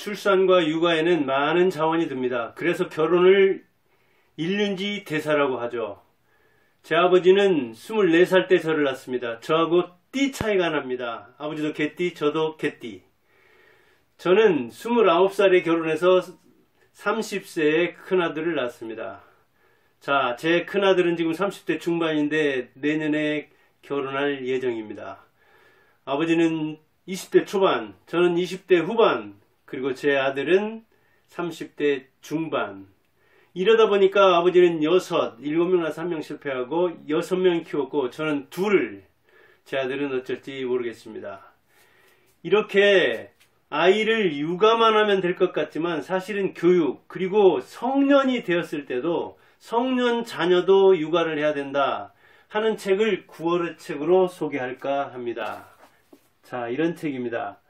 출산과 육아에는 많은 자원이 듭니다. 그래서 결혼을 일륜지 대사라고 하죠. 제 아버지는 24살 때 저를 낳습니다. 저하고 띠 차이가 납니다. 아버지도 개띠, 저도 개띠. 저는 29살에 결혼해서 30세에 큰아들을 낳았습니다. 자, 제 큰아들은 지금 30대 중반인데 내년에 결혼할 예정입니다. 아버지는 20대 초반, 저는 20대 후반, 그리고 제 아들은 30대 중반. 이러다 보니까 아버지는 7명 낳아서 1명 실패하고 6명 키웠고 저는 둘, 제 아들은 어쩔지 모르겠습니다. 이렇게 아이를 육아만 하면 될 것 같지만 사실은 교육, 그리고 성년이 되었을 때도 성년 자녀도 육아를 해야 된다 하는 책을 9월의 책으로 소개할까 합니다. 자, 이런 책입니다.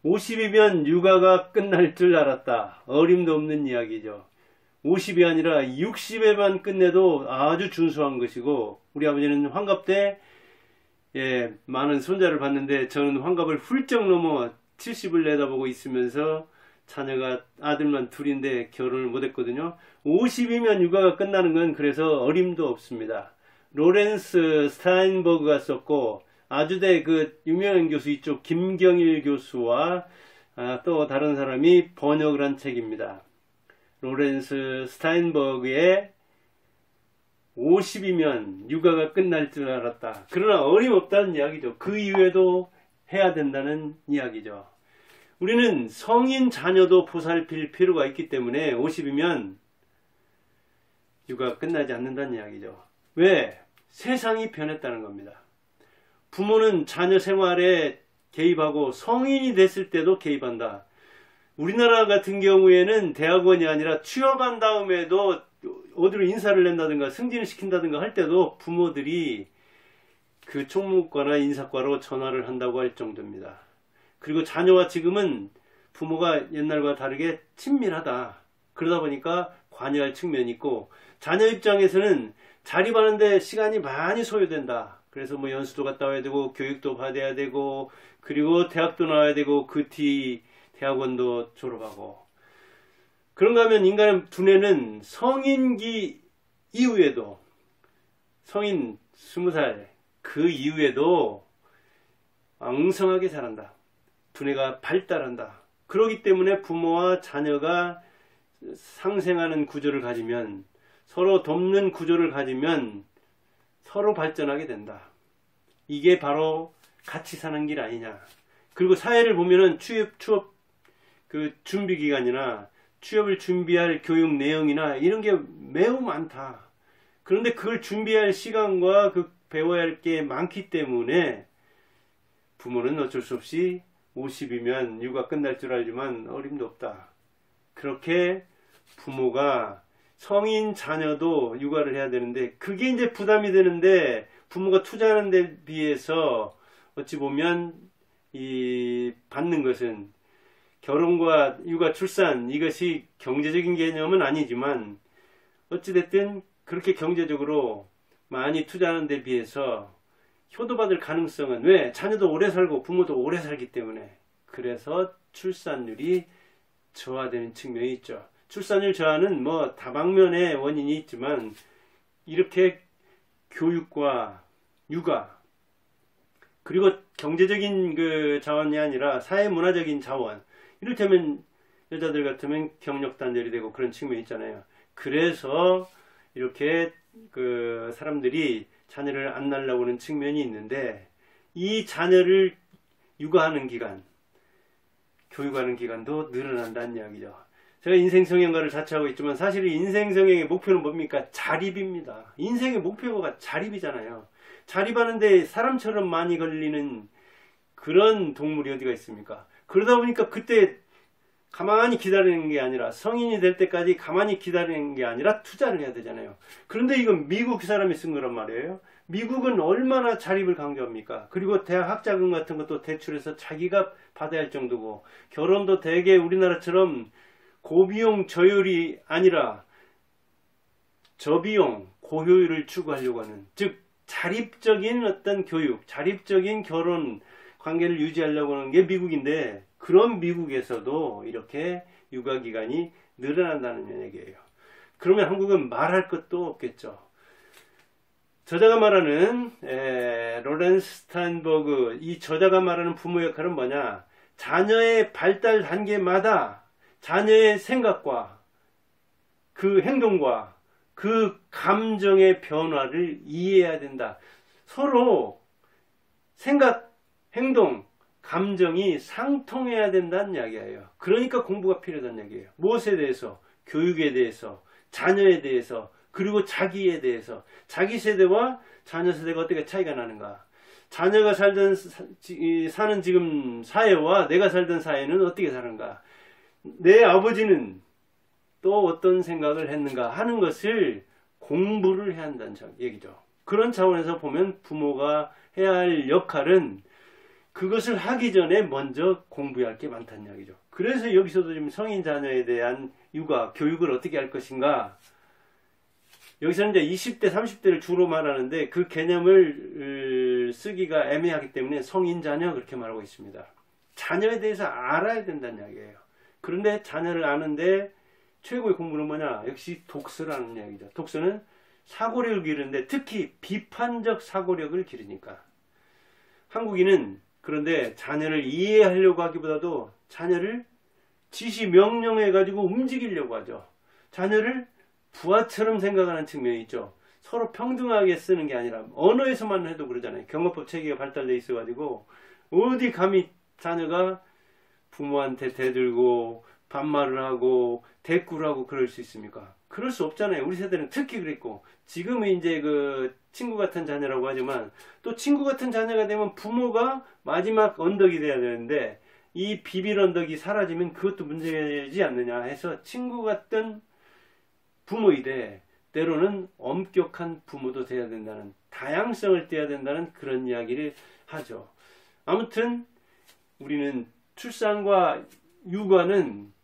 50이면 육아가 끝날 줄 알았다. 어림도 없는 이야기죠. 50이 아니라 60에만 끝내도 아주 준수한 것이고, 우리 아버지는 환갑 때 많은 손자를 봤는데 저는 환갑을 훌쩍 넘어 70을 내다보고 있으면서 자녀가 아들만 둘인데 결혼을 못했거든요. 50이면 육아가 끝나는 건 그래서 어림도 없습니다. 로렌스 스타인버그가 썼고, 아주대 그 유명한 교수 이쪽 김경일 교수와 또 다른 사람이 번역을 한 책입니다. 로렌스 스타인버그의 50이면 육아가 끝날 줄 알았다. 그러나 어림없다는 이야기죠. 그 이후에도 해야 된다는 이야기죠. 우리는 성인 자녀도 보살필 필요가 있기 때문에 50이면 육아가 끝나지 않는다는 이야기죠. 왜? 세상이 변했다는 겁니다. 부모는 자녀 생활에 개입하고 성인이 됐을 때도 개입한다. 우리나라 같은 경우에는 대학원이 아니라 취업한 다음에도 어디로 인사를 낸다든가 승진을 시킨다든가 할 때도 부모들이 그 총무과나 인사과로 전화를 한다고 할 정도입니다. 그리고 자녀와 지금은 부모가 옛날과 다르게 친밀하다. 그러다 보니까 관여할 측면이 있고, 자녀 입장에서는 자립하는데 시간이 많이 소요된다. 그래서 뭐 연수도 갔다 와야 되고 교육도 받아야 되고 그리고 대학도 나와야 되고 그 뒤 대학원도 졸업하고, 그런가 하면 인간의 두뇌는 성인기 이후에도, 성인 20살 그 이후에도 왕성하게 자란다. 두뇌가 발달한다. 그렇기 때문에 부모와 자녀가 상생하는 구조를 가지면, 서로 돕는 구조를 가지면 서로 발전하게 된다. 이게 바로 같이 사는 길 아니냐. 그리고 사회를 보면은 취업 그 준비 기간이나 취업을 준비할 교육 내용이나 이런 게 매우 많다. 그런데 그걸 준비할 시간과 그 배워야 할 게 많기 때문에 부모는 어쩔 수 없이 50이면 육아 끝날 줄 알지만 어림도 없다. 그렇게 부모가 성인 자녀도 육아를 해야 되는데, 그게 이제 부담이 되는데 부모가 투자하는 데 비해서 어찌 보면 이 받는 것은, 결혼과 육아 출산 이것이 경제적인 개념은 아니지만 어찌됐든 그렇게 경제적으로 많이 투자하는 데 비해서 효도받을 가능성은, 왜? 자녀도 오래 살고 부모도 오래 살기 때문에. 그래서 출산율이 저하되는 측면이 있죠. 출산율 저하는 뭐 다방면의 원인이 있지만, 이렇게 교육과 육아, 그리고 경제적인 그 자원이 아니라 사회문화적인 자원, 이를테면 여자들 같으면 경력 단절이 되고 그런 측면이 있잖아요. 그래서 이렇게 그 사람들이 자녀를 안 낳으려고 하는 측면이 있는데, 이 자녀를 육아하는 기간, 교육하는 기간도 늘어난다는 이야기죠. 제가 인생성형가를 자처하고 있지만 사실 인생성형의 목표는 뭡니까? 자립입니다. 인생의 목표가 자립이잖아요. 자립하는데 사람처럼 많이 걸리는 그런 동물이 어디가 있습니까? 그러다 보니까 그때 가만히 기다리는 게 아니라, 성인이 될 때까지 가만히 기다리는 게 아니라 투자를 해야 되잖아요. 그런데 이건 미국 사람이 쓴 거란 말이에요. 미국은 얼마나 자립을 강조합니까? 그리고 대학 학자금 같은 것도 대출해서 자기가 받아야 할 정도고, 결혼도 대개 우리나라처럼 고비용 저율이 아니라 저비용 고효율을 추구하려고 하는, 즉 자립적인 어떤 교육, 자립적인 결혼 관계를 유지하려고 하는 게 미국인데, 그런 미국에서도 이렇게 육아기간이 늘어난다는 얘기예요. 그러면 한국은 말할 것도 없겠죠. 저자가 말하는 로렌스 스타인버그, 이 저자가 말하는 부모 역할은 뭐냐? 자녀의 발달 단계마다 자녀의 생각과 그 행동과 그 감정의 변화를 이해해야 된다. 서로 생각, 행동, 감정이 상통해야 된다는 이야기예요. 그러니까 공부가 필요하다는 얘기예요. 무엇에 대해서? 교육에 대해서, 자녀에 대해서, 그리고 자기에 대해서. 자기 세대와 자녀 세대가 어떻게 차이가 나는가? 자녀가 사는 지금 사회와 내가 살던 사회는 어떻게 사는가? 내 아버지는 또 어떤 생각을 했는가 하는 것을 공부를 해야 한다는 얘기죠. 그런 차원에서 보면 부모가 해야 할 역할은 그것을 하기 전에 먼저 공부해야 할 게 많다는 이야기죠. 그래서 여기서도 지금 성인 자녀에 대한 육아, 교육을 어떻게 할 것인가. 여기서는 이제 20대, 30대를 주로 말하는데 그 개념을 쓰기가 애매하기 때문에 성인 자녀 그렇게 말하고 있습니다. 자녀에 대해서 알아야 된다는 이야기예요. 그런데 자녀를 아는데 최고의 공부는 뭐냐? 역시 독서라는 이야기죠. 독서는 사고력을 기르는데 특히 비판적 사고력을 기르니까. 한국인은 그런데 자녀를 이해하려고 하기보다도 자녀를 지시 명령해 가지고 움직이려고 하죠. 자녀를 부하처럼 생각하는 측면이 있죠. 서로 평등하게 쓰는 게 아니라 언어에서만 해도 그러잖아요. 경어법 체계가 발달되어 있어 가지고 어디 감히 자녀가 부모한테 대들고 반말을 하고 대꾸를 하고 그럴 수 있습니까? 그럴 수 없잖아요. 우리 세대는 특히 그랬고, 지금은 이제 그 친구 같은 자녀라고 하지만 또 친구 같은 자녀가 되면 부모가 마지막 언덕이 돼야 되는데 이 비빌 언덕이 사라지면 그것도 문제지 않느냐 해서 친구 같던 부모이되 때로는 엄격한 부모도 돼야 된다는, 다양성을 떼야 된다는 그런 이야기를 하죠. 아무튼 우리는 출산과 육아는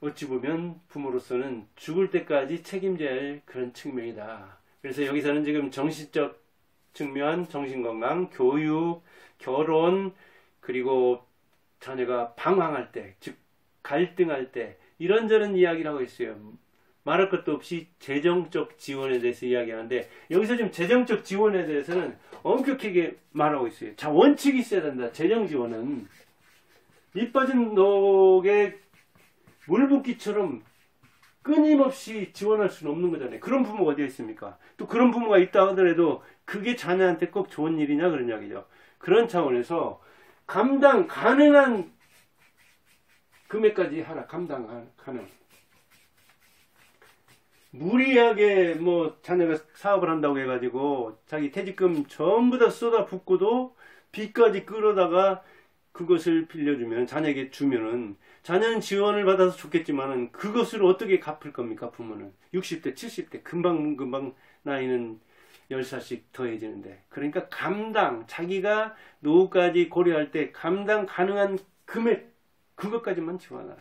어찌 보면 부모로서는 죽을 때까지 책임져야 할 그런 측면이다. 그래서 여기서는 지금 정신적 측면, 정신건강, 교육, 결혼, 그리고 자녀가 방황할 때, 즉 갈등할 때 이런저런 이야기를 하고 있어요. 말할 것도 없이 재정적 지원에 대해서 이야기하는데 여기서 지금 재정적 지원에 대해서는 엄격하게 말하고 있어요. 자, 원칙이 있어야 된다. 재정 지원은 밑 빠진 녹에 물 붓기처럼 끊임없이 지원할 수는 없는 거잖아요. 그런 부모가 어디 있습니까? 또 그런 부모가 있다 하더라도 그게 자녀한테 꼭 좋은 일이냐 그런 이야기죠. 그런 차원에서 감당 가능한 금액까지 하라. 감당 가능. 무리하게 뭐 자녀가 사업을 한다고 해가지고 자기 퇴직금 전부 다 쏟아붓고도 빚까지 끌어다가 그것을 빌려주면, 자녀에게 주면은 자녀는 지원을 받아서 좋겠지만은 그것을 어떻게 갚을 겁니까? 부모는 60대 70대 금방 나이는 10살씩 더해지는데, 그러니까 감당, 자기가 노후까지 고려할 때 감당 가능한 금액, 그것까지만 지원하라.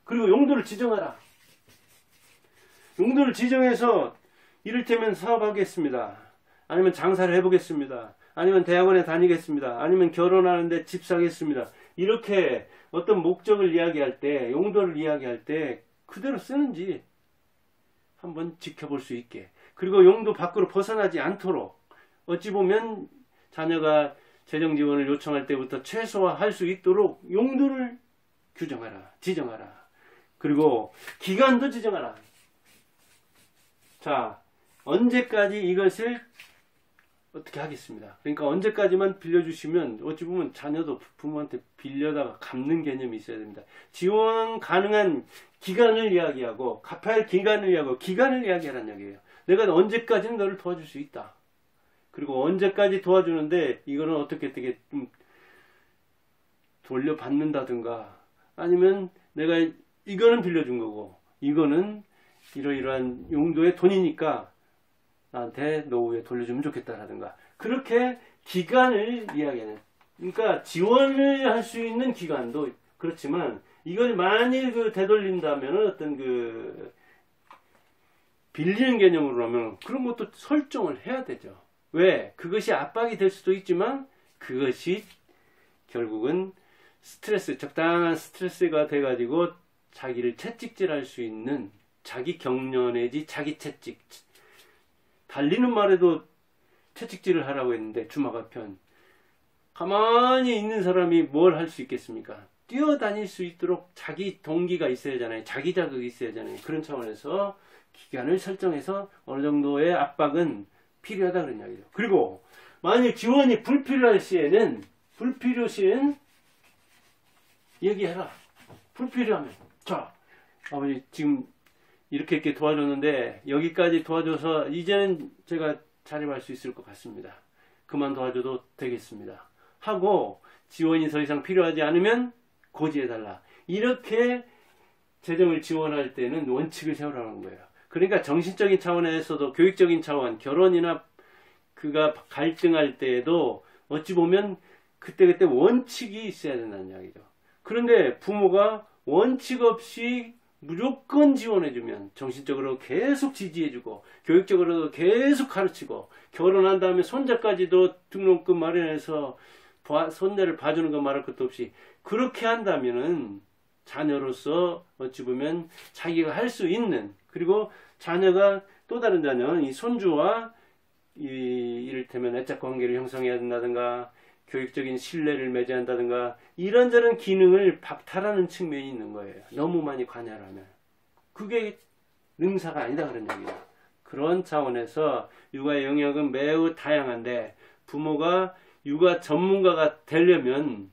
그리고 용도를 지정하라. 용도를 지정해서 이를테면 사업하겠습니다. 아니면 장사를 해보겠습니다. 아니면 대학원에 다니겠습니다. 아니면 결혼하는데 집 사겠습니다. 이렇게 어떤 목적을 이야기할 때, 용도를 이야기할 때 그대로 쓰는지 한번 지켜볼 수 있게, 그리고 용도 밖으로 벗어나지 않도록 어찌 보면 자녀가 재정 지원을 요청할 때부터 최소화할 수 있도록 용도를 규정하라, 지정하라. 그리고 기간도 지정하라. 자, 언제까지 이것을 어떻게 하겠습니다. 그러니까 언제까지만 빌려주시면 어찌 보면 자녀도 부모한테 빌려다가 갚는 개념이 있어야 됩니다. 지원 가능한 기간을 이야기하고 갚아야 할 기간을 이야기하고 기간을 이야기하라는 얘기예요. 내가 언제까지는 너를 도와줄 수 있다. 그리고 언제까지 도와주는데 이거는 어떻게 좀 돌려받는다든가, 아니면 내가 이거는 빌려준 거고 이거는 이러이러한 용도의 돈이니까 나한테 노후에 돌려주면 좋겠다라든가, 그렇게 기간을 이야기하는, 그러니까 지원을 할 수 있는 기간도 그렇지만 이걸 만일 되돌린다면 어떤 빌리는 개념으로 하면 그런 것도 설정을 해야 되죠. 왜? 그것이 압박이 될 수도 있지만 그것이 결국은 적당한 스트레스가 돼가지고 자기를 채찍질할 수 있는 자기 격려 내지 자기 채찍. 달리는 말에도 채찍질을 하라고 했는데 주마가 편. 가만히 있는 사람이 뭘 할 수 있겠습니까? 뛰어다닐 수 있도록 자기 동기가 있어야 하잖아요. 자기 자극이 있어야 하잖아요. 그런 차원에서 기간을 설정해서 어느 정도의 압박은 필요하다 그런 이야기죠. 그리고 만일 지원이 불필요할 시에는 얘기해라. 불필요하면 자 아버지 지금 이렇게 도와줬는데 여기까지 도와줘서 이제는 제가 자립할 수 있을 것 같습니다. 그만 도와줘도 되겠습니다. 하고 지원이 더 이상 필요하지 않으면 고지해달라. 이렇게 재정을 지원할 때는 원칙을 세우라는 거예요. 그러니까 정신적인 차원에서도 교육적인 차원, 결혼이나 그가 갈등할 때에도 어찌 보면 그때그때 원칙이 있어야 된다는 이야기죠. 그런데 부모가 원칙 없이 무조건 지원해주면 정신적으로 계속 지지해주고 교육적으로도 계속 가르치고 결혼한 다음에 손자까지도 등록금 마련해서 손자를 봐주는 거 말할 것도 없이 그렇게 한다면은 자녀로서 어찌 보면 자기가 할 수 있는 그리고 자녀가 또 다른 자녀는 이 손주와 이를테면 애착 관계를 형성해야 된다든가 교육적인 신뢰를 맺어야 한다든가 이런저런 기능을 박탈하는 측면이 있는 거예요. 너무 많이 관여를 하면. 그게 능사가 아니다 그런 얘기예요. 그런 차원에서 육아의 영역은 매우 다양한데 부모가 육아 전문가가 되려면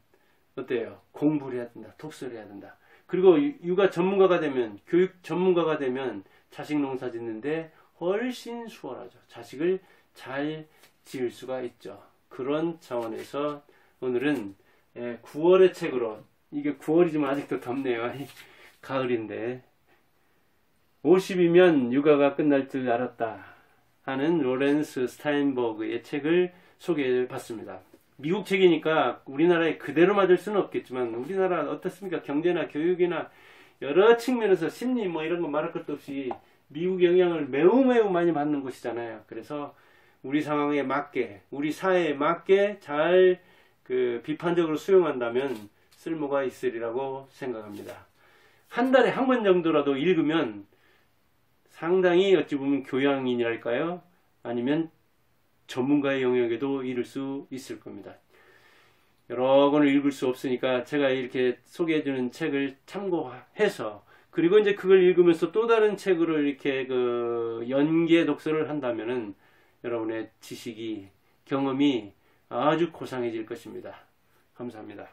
어때요? 공부를 해야 된다. 독서를 해야 된다. 그리고 육아 전문가가 되면 교육 전문가가 되면 자식 농사 짓는데 훨씬 수월하죠. 자식을 잘 지을 수가 있죠. 그런 차원에서 오늘은 9월의 책으로 이게 9월이지만 아직도 덥네요. 가을인데 50이면 육아가 끝날 줄 알았다 하는 로렌스 스타인버그의 책을 소개해 봤습니다. 미국 책이니까 우리나라에 그대로 맞을 수는 없겠지만 우리나라 어떻습니까? 경제나 교육이나 여러 측면에서 심리 뭐 이런 거 말할 것도 없이 미국 영향을 매우 많이 받는 곳이잖아요. 그래서 우리 상황에 맞게 우리 사회에 맞게 잘 비판적으로 수용한다면 쓸모가 있으리라고 생각합니다. 한 달에 한 권 정도라도 읽으면 상당히 어찌 보면 교양인이랄까요? 아니면 전문가의 영역에도 이를 수 있을 겁니다. 여러 권을 읽을 수 없으니까 제가 이렇게 소개해주는 책을 참고해서 그리고 이제 그걸 읽으면서 또 다른 책으로 이렇게 연계 독서를 한다면은 여러분의 지식이 경험이 아주 고상해질 것입니다. 감사합니다.